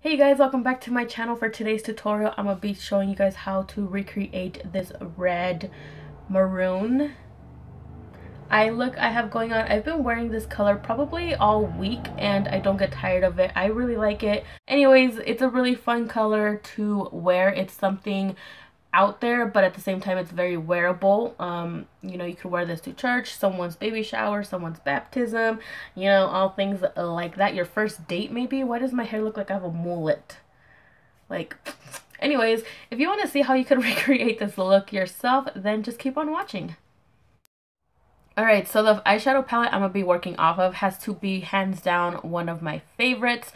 Hey guys, welcome back to my channel. For today's tutorial, I'm gonna be showing you guys how to recreate this red maroon eye look I have going on. I've been wearing this color probably all week and I don't get tired of it. I really like it. Anyways, it's a really fun color to wear. It's something out there, but at the same time it's very wearable. You could wear this to church, someone's baby shower, someone's baptism, all things like that. Your first date maybe. Why does my hair look like I have a mullet? Like, anyways, if you want to see how you could recreate this look yourself, then just keep on watching. Alright, so the eyeshadow palette I'm going to be working off of has to be hands down one of my favorites.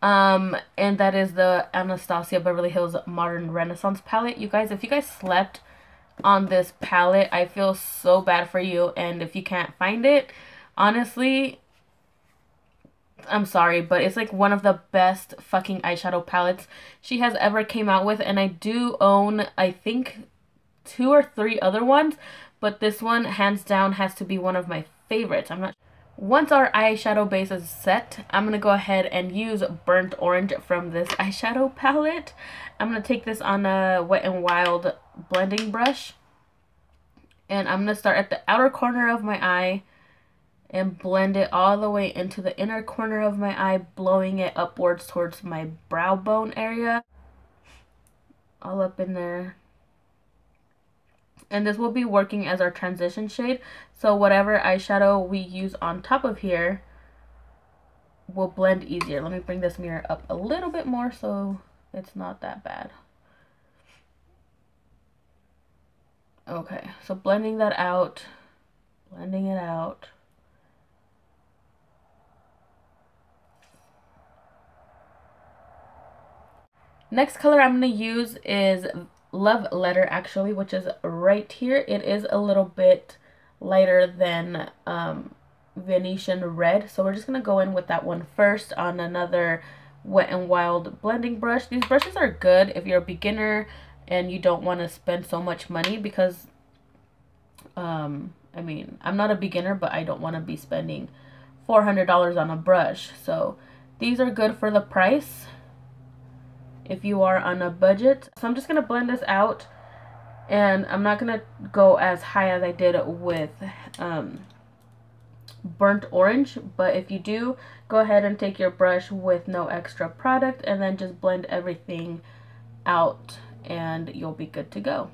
And that is the Anastasia Beverly Hills Modern Renaissance palette. You guys, if you guys slept on this palette, I feel so bad for you. And if you can't find it, honestly, I'm sorry, but it's like one of the best fucking eyeshadow palettes she has ever came out with. And I do own, I think, 2 or 3 other ones, but this one hands down has to be one of my favorites. Once our eyeshadow base is set, I'm going to go ahead and use Burnt Orange from this eyeshadow palette. I'm going to take this on a Wet n Wild blending brush. And I'm going to start at the outer corner of my eye and blend it all the way into the inner corner of my eye, blowing it upwards towards my brow bone area. All up in there. And this will be working as our transition shade. So whatever eyeshadow we use on top of here will blend easier. Let me bring this mirror up a little bit more so it's not that bad. Okay, so blending that out. Blending it out. Next color I'm going to use is Love Letter, actually, which is right here. It is a little bit lighter than Venetian Red, so we're just going to go in with that one first on another Wet n Wild blending brush. These brushes are good if you're a beginner and you don't want to spend so much money because, I mean, I'm not a beginner, but I don't want to be spending $400 on a brush. So these are good for the price if you are on a budget. So I'm just going to blend this out, and I'm not going to go as high as I did with Burnt Orange, but if you do, go ahead and take your brush with no extra product and then just blend everything out and you'll be good to go.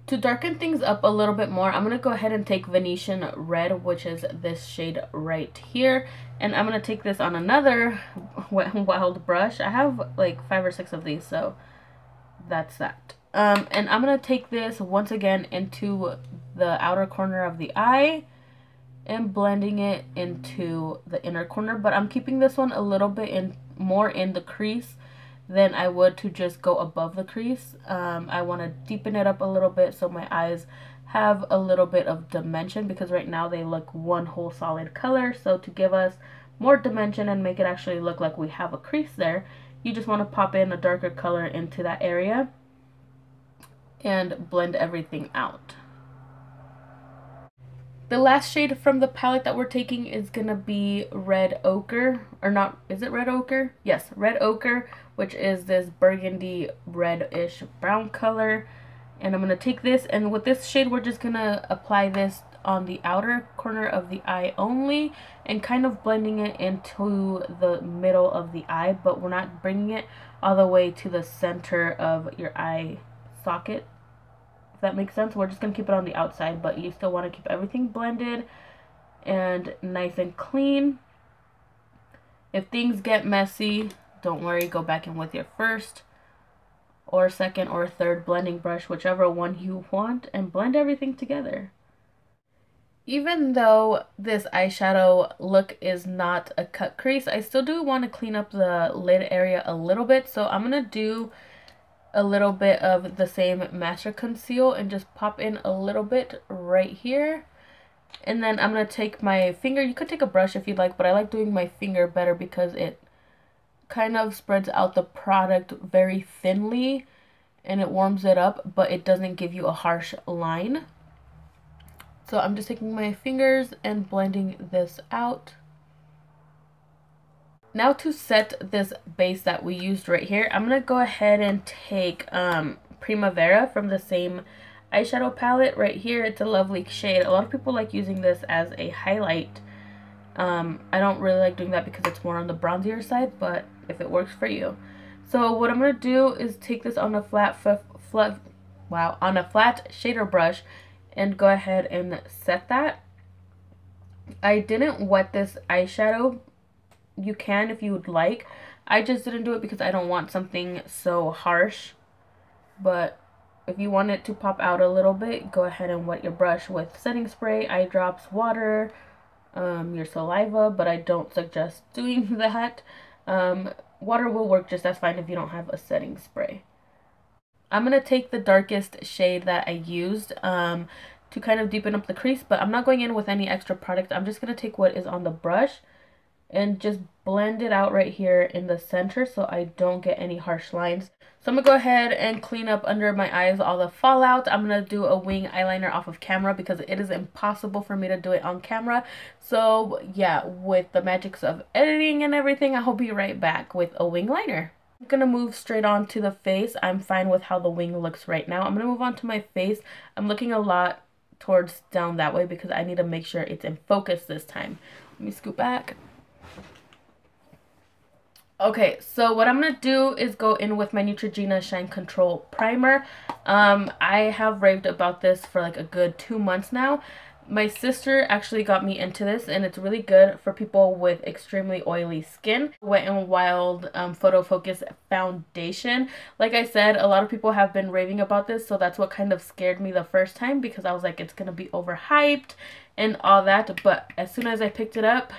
To darken things up a little bit more, I'm going to go ahead and take Venetian Red, which is this shade right here. And I'm going to take this on another Wet n Wild brush. I have like 5 or 6 of these, so that's that. And I'm going to take this once again into the outer corner of the eye and blending it into the inner corner. But I'm keeping this one a little bit more in the crease than I would to just go above the crease. I want to deepen it up a little bit so my eyes have a little bit of dimension, because right now they look one whole solid color. So to give us more dimension and make it actually look like we have a crease there, you just want to pop in a darker color into that area and blend everything out. The last shade from the palette that we're taking is going to be Red Ochre, or not, is it Red Ochre? Yes, Red Ochre, which is this burgundy reddish brown color. And I'm going to take this, and with this shade we're just going to apply this on the outer corner of the eye only and kind of blending it into the middle of the eye, but we're not bringing it all the way to the center of your eye socket. If that makes sense. We're just going to keep it on the outside, but you still want to keep everything blended and nice and clean. If things get messy, don't worry, go back in with your first or second or third blending brush, whichever one you want, and blend everything together. Even though this eyeshadow look is not a cut crease, I still do want to clean up the lid area a little bit, so I'm going to do a little bit of the same Master Conceal and just pop in a little bit right here. And then I'm going to take my finger. You could take a brush if you'd like, but I like doing my finger better because it kind of spreads out the product very thinly and it warms it up, but it doesn't give you a harsh line. So I'm just taking my fingers and blending this out. Now to set this base that we used right here, I'm going to go ahead and take Primavera from the same eyeshadow palette right here. It's a lovely shade. A lot of people like using this as a highlight. I don't really like doing that because it's more on the bronzier side, but if it works for you. So what I'm going to do is take this on a flat shader brush and go ahead and set that. I didn't wet this eyeshadow. You can if you would like. I just didn't do it because I don't want something so harsh. But if you want it to pop out a little bit, go ahead and wet your brush with setting spray, eye drops, water, your saliva, but I don't suggest doing that. Water will work just as fine if you don't have a setting spray. I'm going to take the darkest shade that I used to kind of deepen up the crease, but I'm not going in with any extra product. I'm just going to take what is on the brush and just blend it out right here in the center so I don't get any harsh lines. So I'm going to go ahead and clean up under my eyes all the fallout. I'm going to do a wing eyeliner off of camera because it is impossible for me to do it on camera. So yeah, with the magics of editing and everything, I'll be right back with a wing liner. I'm going to move straight on to the face. I'm fine with how the wing looks right now. I'm going to move on to my face. I'm looking a lot towards down that way because I need to make sure it's in focus this time. Let me scoot back. Okay, so what I'm going to do is go in with my Neutrogena Shine Control Primer. I have raved about this for like a good 2 months now. My sister actually got me into this, and it's really good for people with extremely oily skin. Wet n Wild Photo Focus Foundation. Like I said, a lot of people have been raving about this, so that's what kind of scared me the first time because I was like, it's going to be overhyped and all that. But as soon as I picked it up,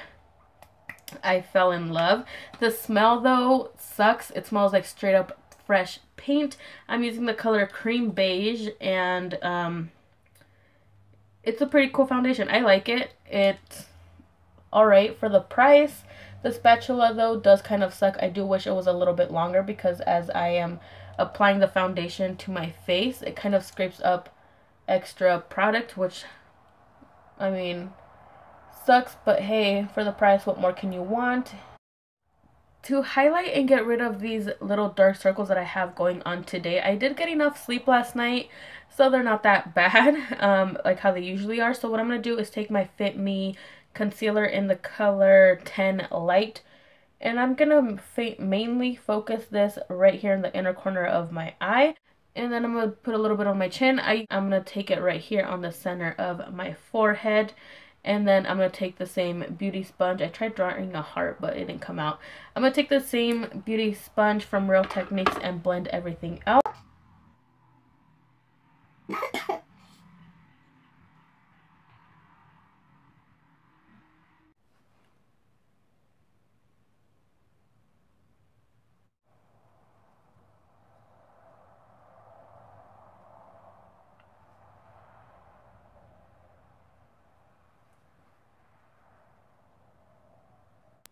I fell in love. The smell though sucks. It smells like straight up fresh paint. I'm using the color Cream Beige, and it's a pretty cool foundation. I like it. It's alright for the price. The spatula though does kind of suck. I do wish it was a little bit longer because as I am applying the foundation to my face, it kind of scrapes up extra product, which, I mean, sucks, but hey, for the price, what more can you want? To highlight and get rid of these little dark circles that I have going on today, I did get enough sleep last night, so they're not that bad, like how they usually are. So what I'm going to do is take my Fit Me concealer in the color 10 Light, and I'm going to mainly focus this right here in the inner corner of my eye. And then I'm going to put a little bit on my chin. I'm going to take it right here on the center of my forehead. And then I'm going to take the same beauty sponge. I tried drawing a heart, but it didn't come out. I'm going to take the same beauty sponge from Real Techniques and blend everything out.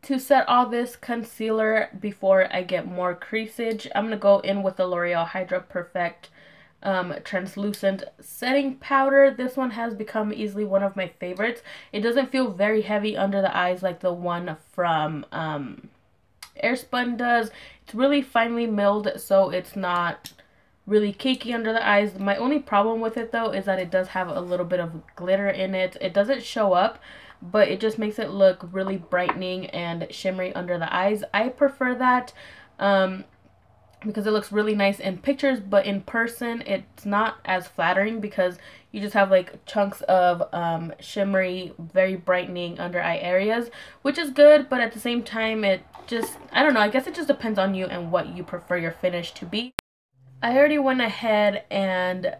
To set all this concealer before I get more creasage, I'm going to go in with the L'Oreal Hydra Perfect translucent setting powder. This one has become easily one of my favorites. It doesn't feel very heavy under the eyes like the one from Airspun does. It's really finely milled, so it's not really cakey under the eyes. My only problem with it though is that it does have a little bit of glitter in it. It doesn't show up, but it just makes it look really brightening and shimmery under the eyes. I prefer that because it looks really nice in pictures, but in person it's not as flattering because you just have like chunks of shimmery, very brightening under eye areas, which is good, but at the same time it just, I don't know, I guess it just depends on you and what you prefer your finish to be. I already went ahead and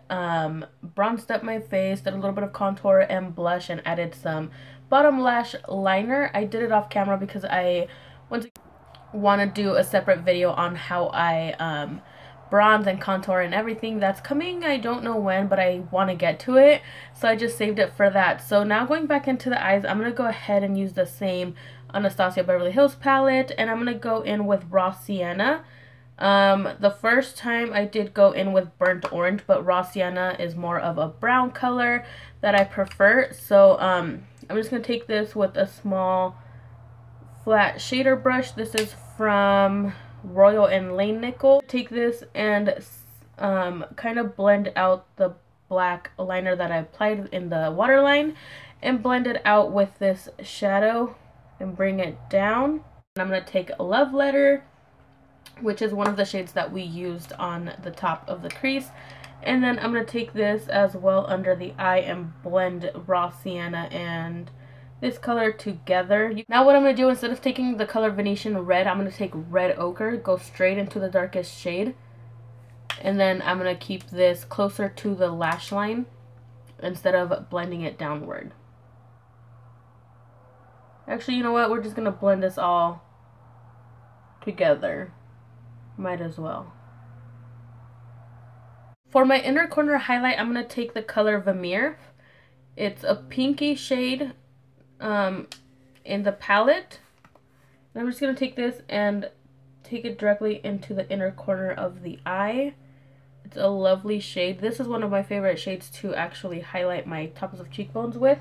bronzed up my face, did a little bit of contour and blush, and added some bottom lash liner. I did it off camera because I want to do a separate video on how I bronze and contour and everything. That's coming, I don't know when, but I want to get to it, so I just saved it for that. So now going back into the eyes, I'm going to go ahead and use the same Anastasia Beverly Hills palette, and I'm going to go in with Raw Sienna. The first time I did go in with Burnt Orange, but Raw Sienna is more of a brown color that I prefer. So I'm just going to take this with a small flat shader brush. This is from Royal and Lane Nickel. Take this and kind of blend out the black liner that I applied in the waterline and blend it out with this shadow and bring it down. And I'm going to take Love Letter, which is one of the shades that we used on the top of the crease. And then I'm going to take this as well under the eye and blend Raw Sienna and this color together. Now what I'm going to do, instead of taking the color Venetian Red, I'm going to take Red Ochre, go straight into the darkest shade. And then I'm going to keep this closer to the lash line instead of blending it downward. Actually, you know what? We're just going to blend this all together. Might as well. For my inner corner highlight, I'm going to take the color Vermeer. It's a pinky shade in the palette. And I'm just going to take this and take it directly into the inner corner of the eye. It's a lovely shade. This is one of my favorite shades to actually highlight my tops of cheekbones with.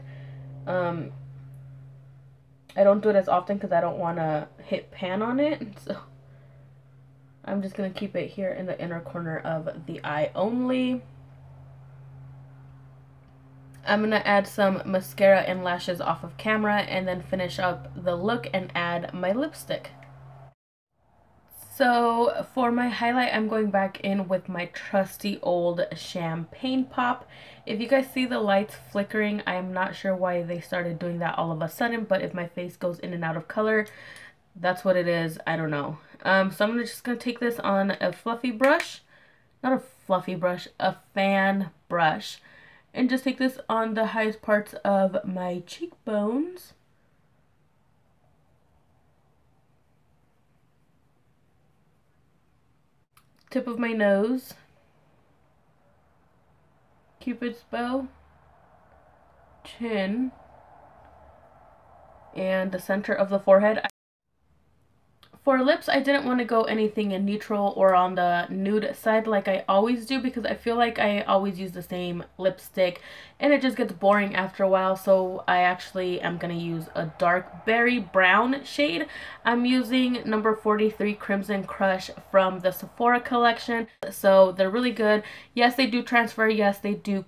I don't do it as often because I don't want to hit pan on it. So I'm just going to keep it here in the inner corner of the eye only. I'm going to add some mascara and lashes off of camera and then finish up the look and add my lipstick. So for my highlight, I'm going back in with my trusty old Champagne Pop. If you guys see the lights flickering, I am not sure why they started doing that all of a sudden, but if my face goes in and out of color, that's what it is. I don't know. So I'm just going to take this on a fluffy brush, not a fluffy brush, a fan brush, and just take this on the highest parts of my cheekbones. Tip of my nose, Cupid's bow, chin, and the center of the forehead. For lips, I didn't want to go anything in neutral or on the nude side like I always do, because I feel like I always use the same lipstick and it just gets boring after a while. So I actually am going to use a dark berry brown shade. I'm using number 43 Crimson Crush from the Sephora collection. So they're really good. Yes, they do transfer. Yes, they do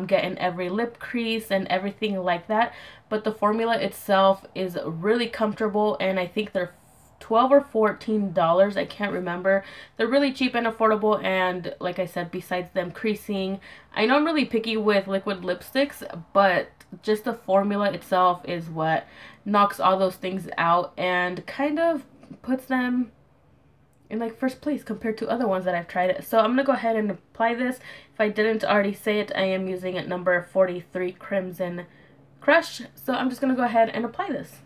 get in every lip crease and everything like that. But the formula itself is really comfortable, and I think they're $12 or $14, I can't remember. They're really cheap and affordable, and like I said, besides them creasing, I know I'm really picky with liquid lipsticks, but just the formula itself is what knocks all those things out and kind of puts them in like first place compared to other ones that I've tried. So I'm gonna go ahead and apply this. If I didn't already say it, I am using it number 43 Crimson Crush. So I'm just gonna go ahead and apply this.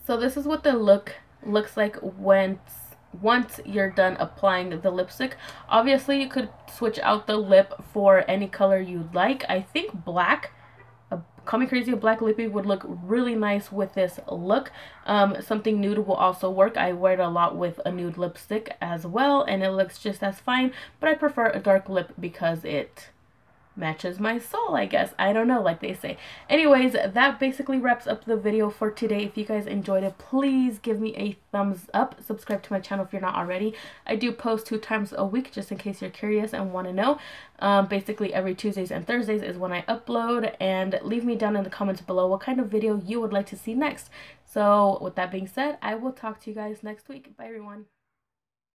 So this is what the look looks like once you're done applying the lipstick. Obviously, you could switch out the lip for any color you'd like. I think black, Call Me Crazy, a black lippy would look really nice with this look. Something nude will also work. I wear it a lot with a nude lipstick as well, and it looks just as fine. But I prefer a dark lip because it matches my soul, I guess. I don't know, like they say. Anyways, that basically wraps up the video for today. If you guys enjoyed it, please give me a thumbs up. Subscribe to my channel if you're not already. I do post 2 times a week, just in case you're curious and want to know. Basically every Tuesdays and Thursdays is when I upload, and leave me down in the comments below what kind of video you would like to see next. So with that being said, I will talk to you guys next week. Bye everyone.